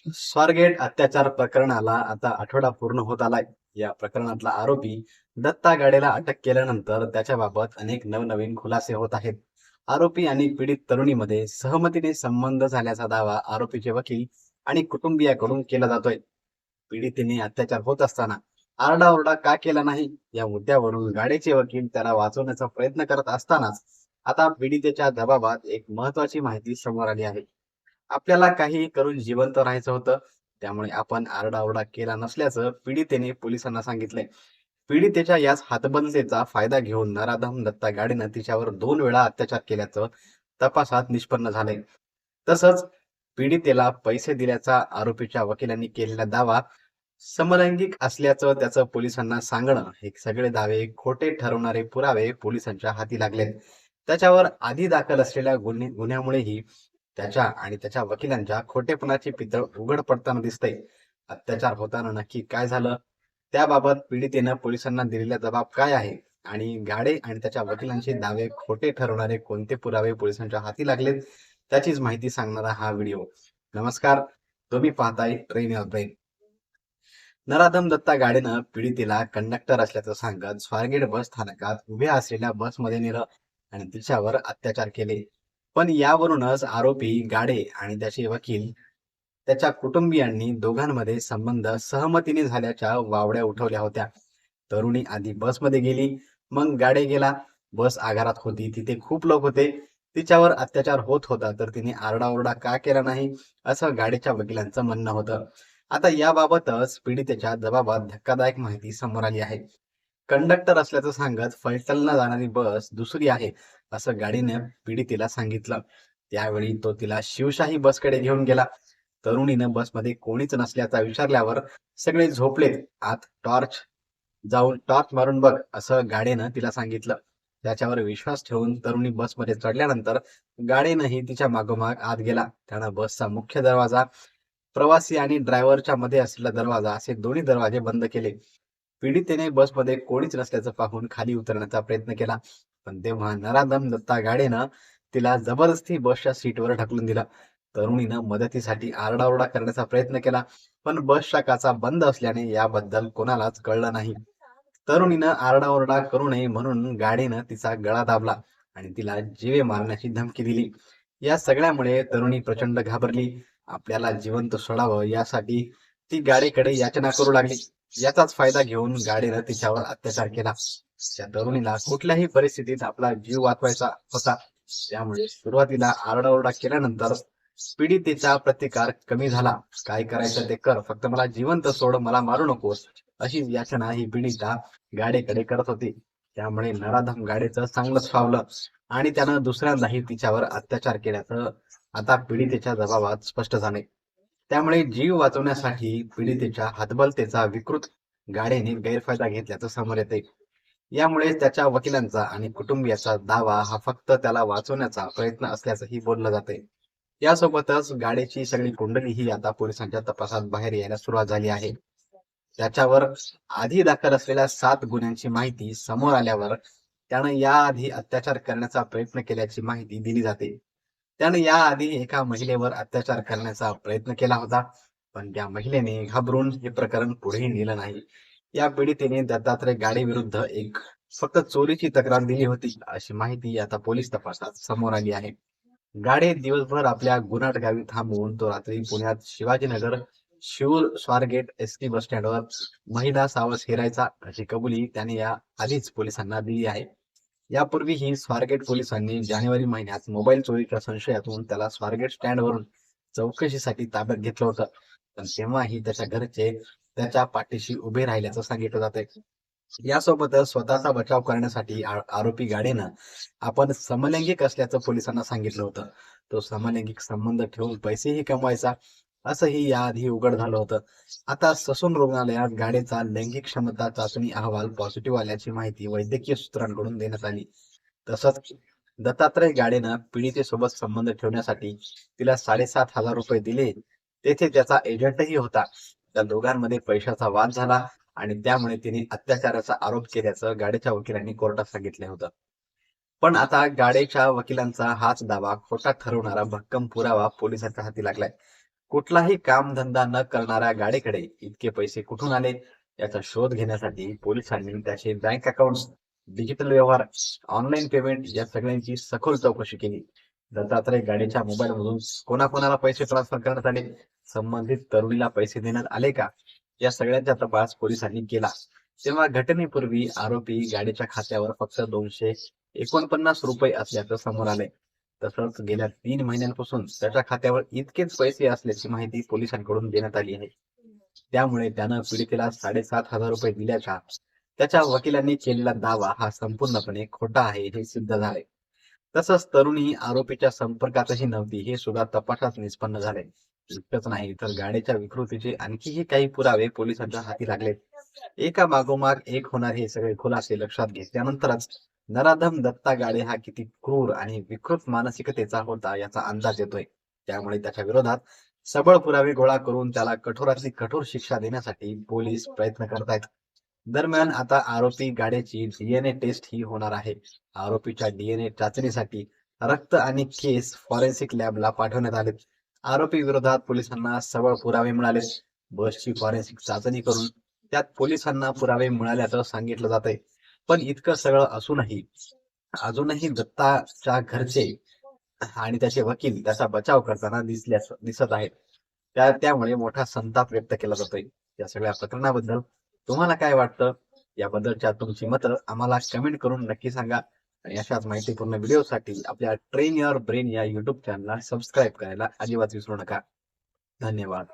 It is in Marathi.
स्वारगेट अत्याचार प्रकरणाला आता आठवडा पूर्ण होत आलाय. या प्रकरणातला आरोपी दत्ता गाडेला अटक केल्यानंतर त्याच्याबाबत अनेक नवनवीन खुलासे होत आहेत. आरोपी आणि पीडित तरुणीमध्ये सहमतीने संबंध झाल्याचा दावा आरोपीचे वकील आणि कुटुंबियाकडून केला जातोय. पीडितेने अत्याचार होत असताना आरडाओरडा का केला नाही या मुद्द्यावरून गाडेचे वकील त्याला वाचवण्याचा प्रयत्न करत असतानाच आता पीडितेच्या जबाबात एक महत्वाची माहिती समोर आली आहे. आपल्याला काहीही करून जिवंत राहायचं होतं, त्यामुळे आपण आरडाओरडा केला नसल्याचं पीडितेने पोलिसांना सांगितलंय. पीडितेच्या याच हातबलतेचा फायदा घेऊन नराधम दत्ता गाडेनं तिच्यावर 2 वेळा अत्याचार केल्याचं तपासात निष्पन्न झालंय. तसंच पीडितेला पैसे दिल्याचा आरोपीच्या वकिलांनी केलेला दावा समलैंगिक असल्याचं त्याचं पोलिसांना सांगणं, हे सगळे दावे खोटे ठरवणारे पुरावे पोलिसांच्या हाती लागलेत. त्याच्यावर आधी दाखल असलेल्या गुन्ह्यामुळेही त्याच्या आणि त्याच्या वकिलांच्या खोटेपणाची पितळ उघड पडताना दिसतंय. अत्याचार होताना नक्की काय झालं, त्याबाबत पीडितेनं पोलिसांना दिलेला जबाब काय आहे आणि गाडे आणि त्याच्या वकिलांचे दावे खोटे ठरवणारे कोणते पुरावे पोलिसांच्या हाती लागलेत, त्याचीच माहिती सांगणारा हा व्हिडिओ. नमस्कार, तुम्ही पाहताय ट्रेन युअर ब्रेन. नराधम दत्ता गाडेनं पीडितेला कंडक्टर असल्याचं सांगत स्वारगेट बस स्थानकात उभ्या असलेल्या बसमध्ये नेलं आणि तिच्यावर अत्याचार केले. पण यावरूनच आरोपी गाडे आणि त्याचे वकील त्याच्या कुटुंबियांनी दोघांमध्ये संबंध सहमतीने झाल्याच्या वावड्या उठवल्या होत्या. तरुणी आधी बसमध्ये गेली, मग गाडे गेला. बस आगारात होती, तिथे खूप लोक होते. तिच्यावर अत्याचार होत होता, तर तिने आरडाओरडा का केला नाही, असं गाडेच्या वकिलांचं म्हणणं होतं. आता याबाबतच पीडितेच्या जबाबात धक्कादायक माहिती समोर आली आहे. कंडक्टर असल्याचं सांगत फलटणला जाणारी बस दुसरी आहे, असं गाडीने पीडितेला सांगितलं. त्यावेळी तो तिला शिवशाही बसकडे घेऊन गेला. तरुणीनं बसमध्ये कोणीच नसल्याचा विचारल्यावर सगळे झोपलेत, आत टॉर्च मारून बघ, असं गाडेनं तिला सांगितलं. त्याच्यावर विश्वास ठेवून तरुणी बसमध्ये चढल्यानंतर गाडेनंही तिच्या मागोमाग आत गेला. त्यानं बसचा मुख्य दरवाजा, प्रवासी आणि ड्रायव्हरच्या मध्ये असलेला दरवाजा असे दोन्ही दरवाजे बंद केले. पीडितेने बसमध्ये कोणीच नसल्याचं पाहून खाली उतरण्याचा प्रयत्न केला, पण तेव्हा नराधम दत्ता गाडेनं तिला जबरदस्ती बसच्या सीटवर ढकलून दिलं. तरुणीनं मदतीसाठी आरडाओरडा करण्याचा प्रयत्न केला, पण बसच्या काचा बंद असल्याने याबद्दल कोणालाच कळलं नाही. तरुणीनं आरडाओरडा करू नये म्हणून गाडीनं तिचा गळा दाबला आणि तिला जीवे मारण्याची धमकी दिली. या सगळ्यामुळे तरुणी प्रचंड घाबरली. आपल्याला जिवंत सोडावं यासाठी ती गाडीकडे याचना करू लागली. याचाच फायदा घेऊन गाडीनं तिच्यावर अत्याचार केला. त्या तरुणीला कुठल्याही परिस्थितीत आपला जीव वाचवायचा होता, त्यामुळे सुरुवातीला आरडाओरडा केल्यानंतर पीडितेचा प्रतिकार कमी झाला. काय करायचं ते कर, फक्त मला जिवंत सोड, मला मारू नकोस, अशी याचना ही पीडिता गाडेकडे करत होती. त्यामुळे नराधम गाडेचं चांगलंच फावलं आणि त्यानं दुसऱ्यांदाही तिच्यावर अत्याचार केल्याचं आता पीडितेच्या जबाबात स्पष्ट झाले. त्यामुळे जीव वाचवण्यासाठी पीडितेच्या हतबलतेचा विकृत गाडेने गैरफायदा घेतल्याचं समोर येते. यामुळे त्याच्या वकिलांचा आणि कुटुंबियाचा दावा हा फक्त त्याला वाचवण्याचा प्रयत्न असल्याचंही बोललं जाते. यासोबतच गाडेची सगळी कुंडली ही आता पोलिसांच्या तपासात बाहेर यायला सुरुवात झाली आहे. त्याच्यावर आधी दाखल असलेल्या 7 गुन्ह्यांची माहिती समोर आल्यावर त्यानं याआधी अत्याचार करण्याचा प्रयत्न केल्याची माहिती दिली जाते. त्यानं याआधी एका महिलेवर अत्याचार करण्याचा प्रयत्न केला होता, पण त्या महिलेने घाबरून हे प्रकरण पुढेही नेलं नाही. या पीडितेने दत्तात्रय गाडे विरुद्ध एक फक्त चोरीची तक्रार दिली होती, अशी माहिती आता पोलीस तपासात समोर आली आहे. गाडे दिवसभर आपल्या गुराट गावी थांबून तो रात्री पुण्यात शिवाजीनगर शिऊर स्वारगेट एसटी बस स्टँडवर महिला सावस हेरायचा, अशी कबुली त्याने या आधीच पोलिसांना दिली आहे. यापूर्वीही स्वारगेट पोलिसांनी जानेवारी महिन्यात मोबाईल चोरीच्या संशयातून त्याला स्वारगेट स्टँडवरून चौकशीसाठी ताब्यात घेतलं होतं, पण तेव्हाही त्याच्या घरचे त्याच्या पाठीशी उभे राहिल्याचं सांगितलं जातंय. यासोबतच स्वतःचा बचाव करण्यासाठी आरोपी गाडेनं आपण समलैंगिक असल्याचं पोलिसांना सांगितलं होतं. तो समलैंगिक संबंध ठेवून पैसेही कमवायचा, असंही याआधी उघड झालं होतं. आता ससून रुग्णालयात गाडेचा लैंगिक क्षमता चाचणी अहवाल पॉझिटिव्ह आल्याची माहिती वैद्यकीय सूत्रांकडून देण्यात आली. तसंच दत्तात्रय गाडेनं पीडितेसोबत संबंध ठेवण्यासाठी तिला 7,500 रुपये दिले. तेथे त्याचा एजंटही होता. त्या दोघांमध्ये पैशाचा वाद झाला आणि त्यामुळे तिने अत्याचाराचा आरोप केल्याचं गाडेच्या वकिलांनी कोर्टात सांगितलं होतं. पण आता गाडेच्या वकिलांचा हाच दावा खोटा ठरवणारा भक्कम पुरावा पोलिसांच्या हाती लागलाय. कुठलाही कामधंदा न करणाऱ्या गाडीकडे इतके पैसे कुठून आले याचा शोध घेण्यासाठी पोलिसांनी त्याचे बँक अकाउंट्स, डिजिटल व्यवहार, ऑनलाईन पेमेंट या सगळ्यांची सखोल चौकशी केली. दत्तात्रय गाडीच्या मोबाईल मधून कोणाकोणाला पैसे ट्रान्सफर करण्यात आले, संबंधित तरुणीला पैसे देण्यात आले का, या सगळ्यांचा तपास पोलिसांनी केला. तेव्हा घटनेपूर्वी आरोपी गाडीच्या खात्यावर फक्त 249 रुपये असल्याचं समोर आले. तसंच गेल्या 3 महिन्यांपासून त्याच्या खात्यावर इतकेच पैसे असल्याची माहिती पोलिसांकडून देण्यात आली आहे. त्यामुळे त्यानं पीडितेला 7,500 रुपये दिल्याचा त्याच्या वकिलांनी केलेला दावा हा संपूर्णपणे खोटा आहे हे सिद्ध झाले. तसंच तरुणी आरोपीच्या संपर्कातही नव्हती हे सुद्धा तपासात निष्पन्न झाले. इतकंच नाही तर गाडीच्या विकृतीचे आणखीही काही पुरावे पोलिसांच्या हाती लागले. एका मागोमाग एक होणार हे सगळे खुलासे लक्षात घेतल्यानंतरच नराधम दत्ता गाडे हा किती क्रूर आणि विकृत मानसिकतेचा होता याचा अंदाज येतोय. त्यामुळे त्याच्या विरोधात सबळ पुरावे गोळा करून त्याला कठोरातली कठोर शिक्षा देण्यासाठी पोलीस प्रयत्न करतायत. दरम्यान आता आरोपी गाड्याची डीएनए टेस्ट ही होणार आहे. आरोपीच्या डीएनए चाचणीसाठी रक्त आणि केस फॉरेन्सिक लॅबला पाठवण्यात आले. आरोपी विरोधात पोलिसांना सबळ पुरावे मिळाले. बसची फॉरेन्सिक चाचणी करून त्यात पोलिसांना पुरावे मिळाल्याचं सांगितलं जातंय. पण इतकं सगळं असूनही अजूनही दत्ताच्या घरचे आणि त्याचे वकील त्याचा बचाव करताना दिसत आहेत. त्यामुळे मोठा संताप व्यक्त केला जातोय. या सगळ्या प्रकरणाबद्दल तुम्हाला काय वाटतं? याबद्दलच्या तुमची मतं आम्हाला कमेंट करून नक्की सांगा. आणि अशाच माहितीपूर्ण व्हिडिओसाठी आपल्या ट्रेन युअर ब्रेन या युट्यूब चॅनलला सबस्क्राईब करायला अजिबात विसरू नका. धन्यवाद.